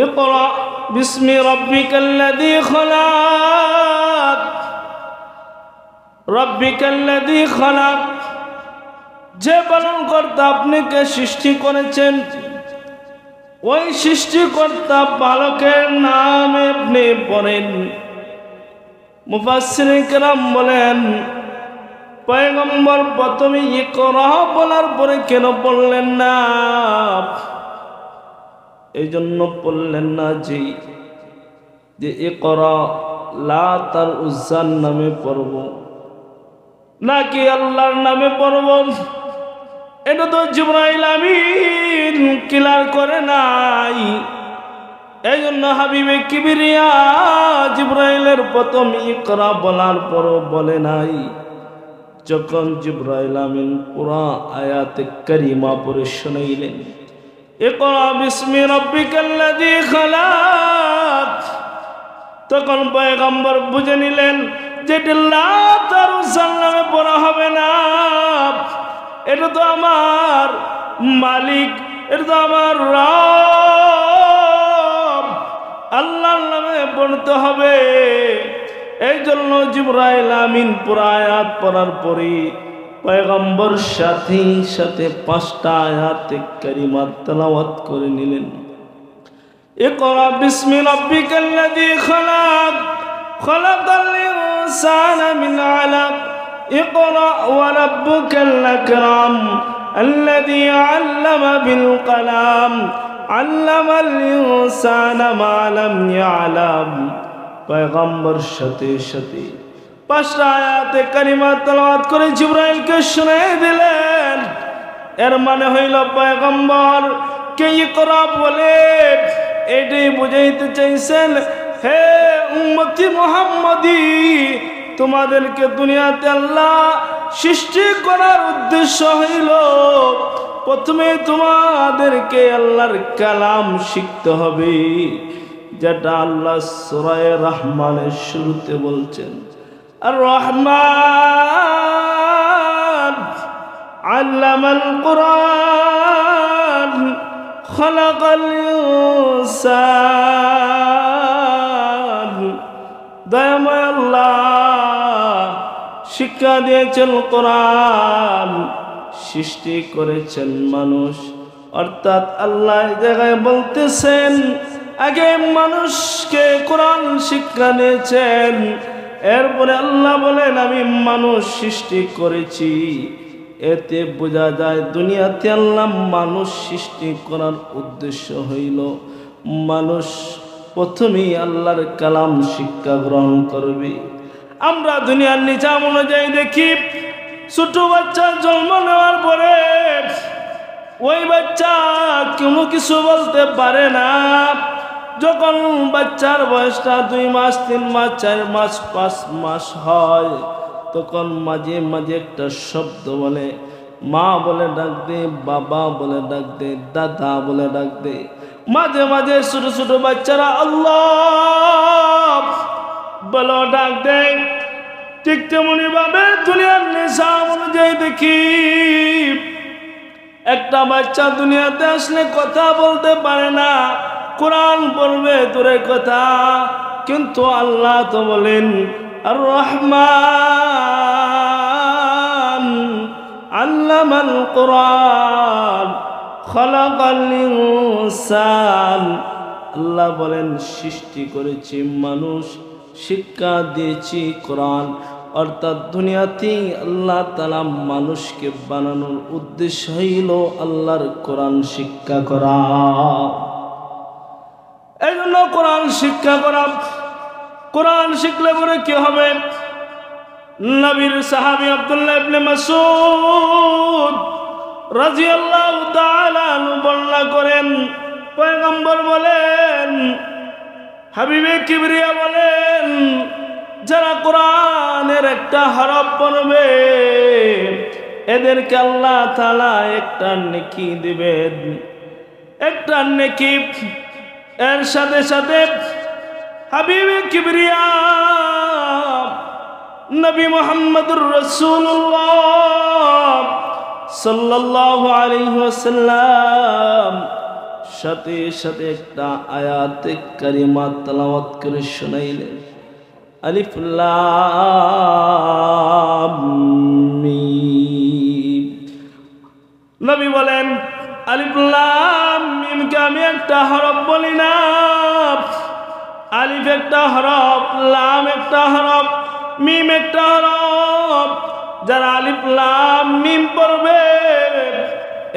ইকরা বিসমি রাব্বিকাল্লাযী খলাক রাব্বিকাল্লাযী খলাক। যে পালনকর্তা আপনাকে সৃষ্টি করেছেন ওই সৃষ্টিকর্তা বালকের নামে আপনি পড়েন। মুফাসসিরিন কেরাম বলেন পয়গম্বর প্রথমে ইকরা বলার পরে কেন বললেন না? এই জন্য বললেন না যে ইকরা লাত আর উজ্জার নামে পড়ব নাকি আল্লাহর নামে পড়ব। এটা তো জিবরাইল আমিন ক্লিয়ার করে নাই। এই জন্য হাবিবে কিবরিয়া জিবরাইলের প্রথম ইকরা বলার পরও বলে নাই। যখন জিবরাইল আমিন পুরা আয়াতে কারিমা পড়ে শুনাইলেন ইকরা বিসমি রাব্বিকাল্লাযী খলাক, তখন পয়গম্বর বুঝে নিলেন যেটা লাত আর উজ্জার নামে পড়া হবে না। এটা তো আমার মালিক, এটা তো আমার রব, আল্লাহর নামে পড়তে হবে। এই জন্য জিবরাইল আমিন পুরা আয়াত পড়ার পরে পয়গম্বর সাথে সাথে 5টা আয়াতে কারিমা তেলাওয়াত করে নিলেন। ইকরা বিসমি রাব্বিকাল্লাযী খলাক খলাকাল ইনসানা মিন আলাক ইকরা ওয়া রাব্বুকাল আকরাম আল্লাযী আল্লামা বিল কলাম আল্লামাল ইনসানা মা লাম ইয়ালাম। পয়গম্বর সাথে সাথে 5টা আয়াতে কারিমা তেলাওয়াত করে জিবরাইলকে শুনিয়ে দিলেন। এর মানে হইল পয়গম্বর কে ইকরা বলে এটাই বুঝাইতে চাইছেন, হে উম্মতি মুহাম্মাদি, তোমাদেরকে দুনিয়াতে আল্লাহ সৃষ্টি করার উদ্দেশ্য হইল প্রথমে তোমাদেরকে আল্লাহর কালাম শিখতে হবে, যেটা আল্লাহ সূরা রহমানের শুরুতে বলছেন আর রহমান আল্লামাল কুরআন খলাকাল ইনসান। দয়াময় আল্লাহ শিক্ষা দিয়েছেন কোরআন, সৃষ্টি করেছেন মানুষ। অর্থাৎ আল্লাহ এই জায়গায় বলতেছেন আগে মানুষকে কোরআন শিক্ষা দিয়েছেন, এরপরে আল্লাহ বলেন আমি মানুষ সৃষ্টি করেছি। এতে বোঝা যায় দুনিয়াতে আল্লাহ মানুষ সৃষ্টি করার উদ্দেশ্য হইল মানুষ প্রথমেই আল্লাহর কালাম শিক্ষা গ্রহণ করবে। আমরা দুনিয়ার নিজাম অনুযায়ী দেখি ছোট বাচ্চা জন্ম নেওয়ার পরে ওই বাচ্চা কোনো কিছু বলতে পারে না। যখন বাচ্চার বয়সটা 2 মাস 3 মাস 4 মাস 5 মাস হয় তখন মাঝে মাঝে একটা শব্দ বলে, মা বলে ডাক দে, বাবা বলে ডাক দে, দাদা বলে ডাক দে। মাঝে মাঝে ছোট ছোট বাচ্চারা আল্লাহ বলে ডাক দেয়। ঠিক তেমনি ভাবে দুনিয়ার নিজাম অনুযায়ী দেখি একটা বাচ্চা দুনিয়াতে আসলে কথা বলতে পারে না, কোরআন পড়বে দূরের কথা। কিন্তু আল্লাহ তো বলেন আর রহমান আল্লামাল কুরআন খলাকাল ইনসান। আল্লাহ বলেন সৃষ্টি করেছি মানুষ, শিক্ষা দিয়েছি কোরআন। অর্থাৎ দুনিয়াতে আল্লাহ তাআলা মানুষকে বানানোর উদ্দেশ্য হইল আল্লাহর কোরআন শিক্ষা করা। এই জন্য কোরআন শিক্ষা করা। কোরআন শিখলে পরে কি হবে? নবীর সাহাবী আব্দুল্লাহ ইবনে মাসউদ রাদিয়াল্লাহু তাআলা আনহু বর্ণনা করেন, পয়গম্বর বলেন, হাবিবে কিবরিয়া বলেন, যারা কোরআনের একটা হরফ পড়বে এদেরকে আল্লাহ তাআলা একটা নেকি দিবেন, একটা নেকি। এর সাথে সাথে হাবিবে কিবরিয়া নবী মুহাম্মদুর রাসূলুল্লাহ সাল্লাল্লাহু আলাইহি ওয়াসাল্লাম সাথে সাথে একটা আয়াতে কারিমা তেলাওয়াত করে শোনাইলেন। আলিফ লাম মিম। নবী বলেন আলিফ লাম মিমকে আমি একটা হরফ বলি না। আলিফ একটা হরফ, লাম একটা হরফ, মিম একটা হরফ। যারা আলিফ লাম মিম পড়বে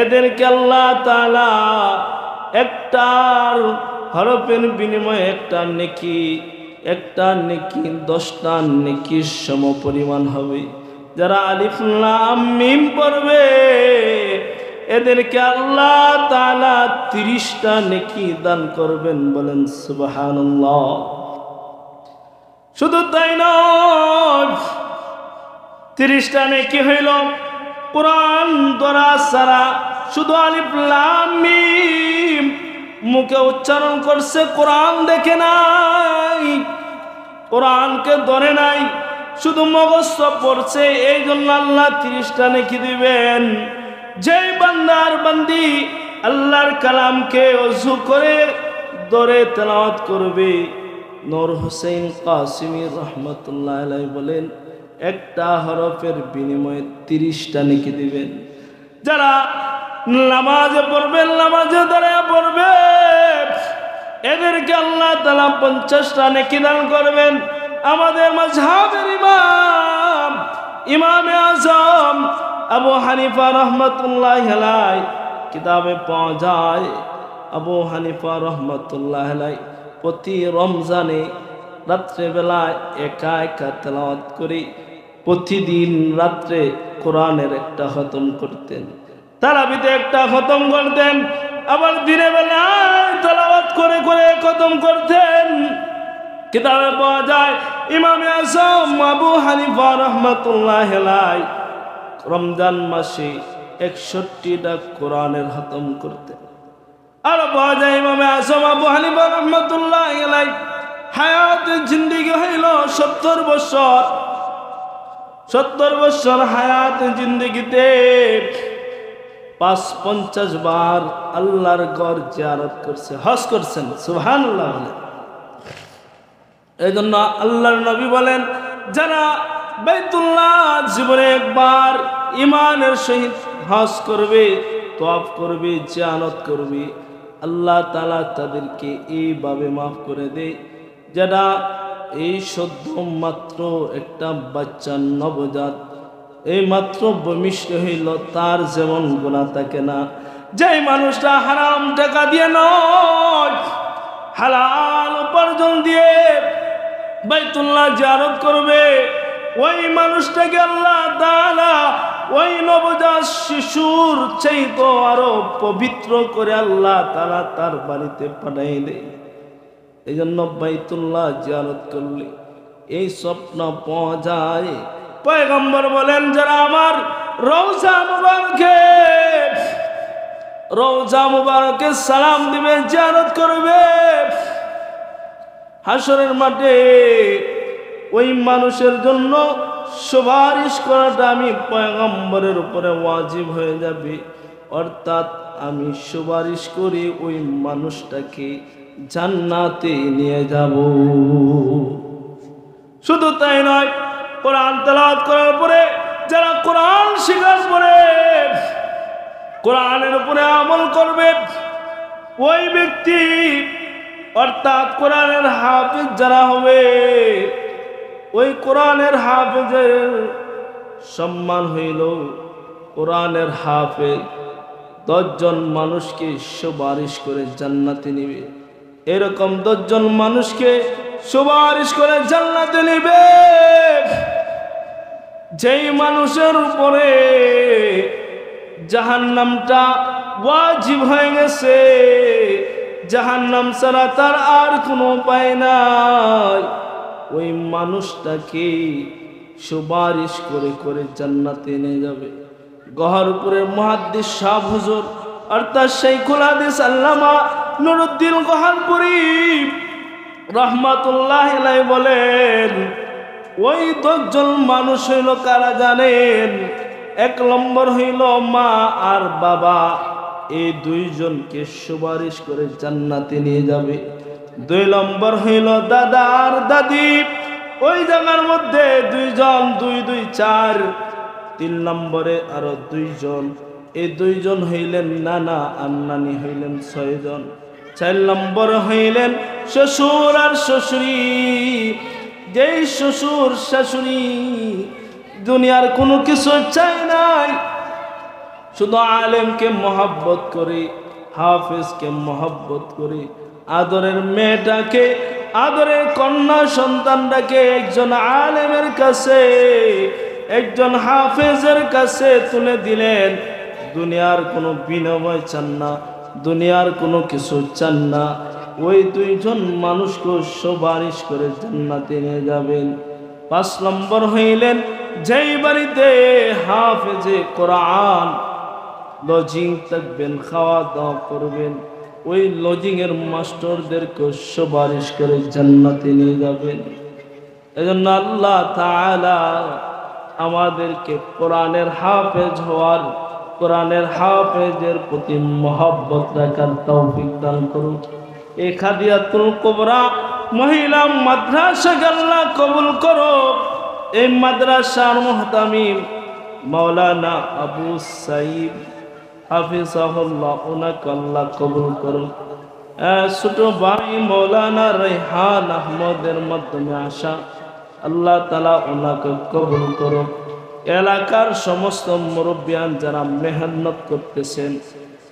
এদেরকে আল্লাহ তাআলা একটার হরফের বিনিময়ে একটা নেকি 10টা নেকির সম পরিমাণ হবে। যারা আলিফ লাম মিম পড়বে এদেরকে আল্লাহ তাআলা 30টা নেকি দান করবেন। বলেন সুবহানাল্লাহ। শুধু তাই নয়, 30টা নেকি হইল কোরআন ধরা সারা। শুধু আলিফ লাম মিম মুখে উচ্চারণ করছে, কোরআন দেখে নাই, কোরআনকে ধরে নাই, শুধু মুখস্থ পড়ছে। এই জন্য আল্লাহ 30টা নেকি দিবেন। যেই বান্দার বান্দি আল্লাহর কালামকে ওযু করে ধরে তেলাওয়াত করবে, নূর হোসেন কাসিমি রহমতুল্লাহ আলাইহি বলেন একটা হরফের বিনিময়ে 30টা নেকি দিবেন। যারা নামাজে পড়বেন, নামাজে দাঁড়ায় পড়বে এদেরকে আল্লাহ তাআলা 50টা নেকি দান করবেন। আমাদের মাযহাবের ইমাম, ইমামে আযম আবু হানিফা রহমতুল্লাহি আলাইহি কিতাবে পাওয়া যায়, আবু হানিফা রহমতুল্লাহি আলাইহি প্রতি রমজানে রাত্রেবেলায় একা একা তেলাওয়াত করে প্রতিদিন রাত্রে কোরআনের একটা খতম করতেন, তারাবিতে একটা খতম করতেন, আবার দিনের বেলায় তেলাওয়াত করে করে খতম করতেন। কিতাবে পাওয়া যায় ইমামে আযম আবু হানিফা রহমতুল্লাহি আলাইহি রমজান মাসে 61টা কোরআনের খতম করতেন। আর পাওয়া যায় ইমামে আযম আবু হানিফা রহমতুল্লাহি আলাইহি হায়াতের জিন্দেগি হইল 70 বছর। 70 বছর হায়াত জিন্দেগিতে 50 বার আল্লাহর ঘর জিয়ারত করছে, হজ করছেন। সুবহানাল্লাহ। এই জন্য আল্লাহর নবী বলেন যারা বাইতুল্লাহ জীবনে একবার ইমানের সহিত হজ করবে, তওয়াফ করবে, জিয়ারত করবে, আল্লাহ তাআলা তাদেরকে এইভাবে মাফ করে দেয় যারা এই সদ্য মাত্র একটা বাচ্চা নবজাত এই মাত্র ভূমিষ্ঠ হইল তার যেমন গুনাহ থাকে না। যেই মানুষটা হারাম টাকা দিয়ে নয় হালাল উপার্জন দিয়ে বাইতুল্লাহ জিয়ারত করবে, ওই মানুষটাকে আল্লাহ তাআলা ওই নবজাত শিশুর চাইতে আরো পবিত্র করে আল্লাহ তাআলা তার বাড়িতে পাঠিয়ে দেয়। এই জন্য বাইতুল্লাহ জিয়ারত করলে এই স্বপ্ন পাওয়া যায়। পয়গম্বর বলেন যারা আমার রওজা মুবারকে সালাম দিবে, জিয়ারত করবে, হাসরের মাঠে ওই মানুষের জন্য সুপারিশ করাটা আমি পয়গম্বরের উপরে ওয়াজিব হয়ে যাবে। অর্থাৎ আমি সুপারিশ করি ওই মানুষটাকে জান্নাতে নিয়ে যাব। শুধু তাই নয়, কোরআন তেলাওয়াত করার পরে যারা কোরআন শিখার পরে কোরআনের উপরে আমল করবে ওই ব্যক্তি অর্থাৎ কোরআনের হাফেজ যারা হবে ওই কোরআনের হাফেজের সম্মান হইল কোরআনের হাফেজ 10 জন মানুষকে সুপারিশ করে জান্নাতে নিবে। এরকম 10 জন মানুষকে সুপারিশ করে জান্নাতে নিবে যেই মানুষের উপরে জাহান্নামটা ওয়াজিব হয়ে গেছে, জাহান্নাম ছাড়া তার আর কোনো উপায় নাই, ওই মানুষটাকে সুপারিশ করে করে জান্নাতে নিয়ে যাবে। গহরপুরের মুহাদ্দিস সাহেব হুজুর অর্থাৎ শাইখুল হাদিস আল্লামা নুরউদ্দিন গহরপুরী রহমাতুল্লাহি আলাইহি বলেন ওই 10 জন মানুষ হইল কারা জানেন? 1 নম্বর হইল মা আর বাবা, এই দুইজনকে সুপারিশ করে জান্নাতে নিয়ে যাবে। 2 নম্বর হইল দাদা আর দাদি, ওই জায়গার মধ্যে 2 জন, 2 2 4। 3 নম্বরে আরো 2 জন, এই 2 জন হইলেন নানা আর নানি, হইলেন 6 জন। 4 নম্বর হইলেন শ্বশুর আর শাশুড়ি। যেই শ্বশুর শাশুড়ি দুনিয়ার কোনো কিছু চায় নাই, শুধু আলেমকে মহব্বত করে, হাফেজকে মহব্বত করে, আদরের মেয়েটাকে, আদরের কন্যা সন্তানটাকে একজন আলেমের কাছে, একজন হাফেজের কাছে তুলে দিলেন। দুনিয়ার কোনো বিনিময় চান না, দুনিয়ার কোনো কিছু চান না। ওই 2 জন মানুষকে সুপারিশ করে জান্নাতে নিয়ে যাবেন। 5 নম্বর হইলেন যেই বাড়িতে হাফেজে কোরআন লজিং থাকবেন, খাওয়া দাওয়া করবেন, ওই লজিং এর মাস্টারদেরকে সুপারিশ করে জান্নাতে নিয়ে যাবেন। এজন্য আল্লাহ তাআলা আমাদেরকে কোরআনের হাফেজ হওয়ার, কোরআনের হাফেজের প্রতি মহব্বত রাখার তৌফিক দান করুন। এই খাদিয়াতুল কুবরা মহিলা মাদ্রাসাকে আল্লাহ কবুল করো। এই মাদ্রাসার মুহতামিম মাওলানা আবু সাইদ হাফিজাহুল্লাহ, ওনাকে আল্লাহ কবুল করো। ছোট ভাই মাওলানা রেহান আহমদের মাধ্যমে আসা, আল্লাহ তাআলা ওনাকে কবুল করো। এলাকার সমস্ত মুরব্বিয়ান যারা মেহনত করতেছেন,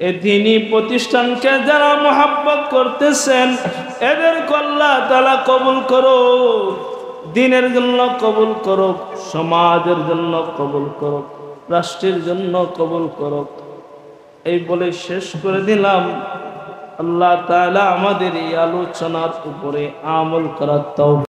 এই দ্বীনি প্রতিষ্ঠানকে যারা মহব্বত করতেছেন, এদেরকে আল্লাহ তাআলা কবুল করো। দ্বীনের জন্য কবুল করো, সমাজের জন্য কবুল করো, রাষ্ট্রের জন্য কবুল করো। এই বলে শেষ করে দিলাম। আল্লাহ তাআলা আমাদের এই আলোচনার উপরে আমল করার তৌফিক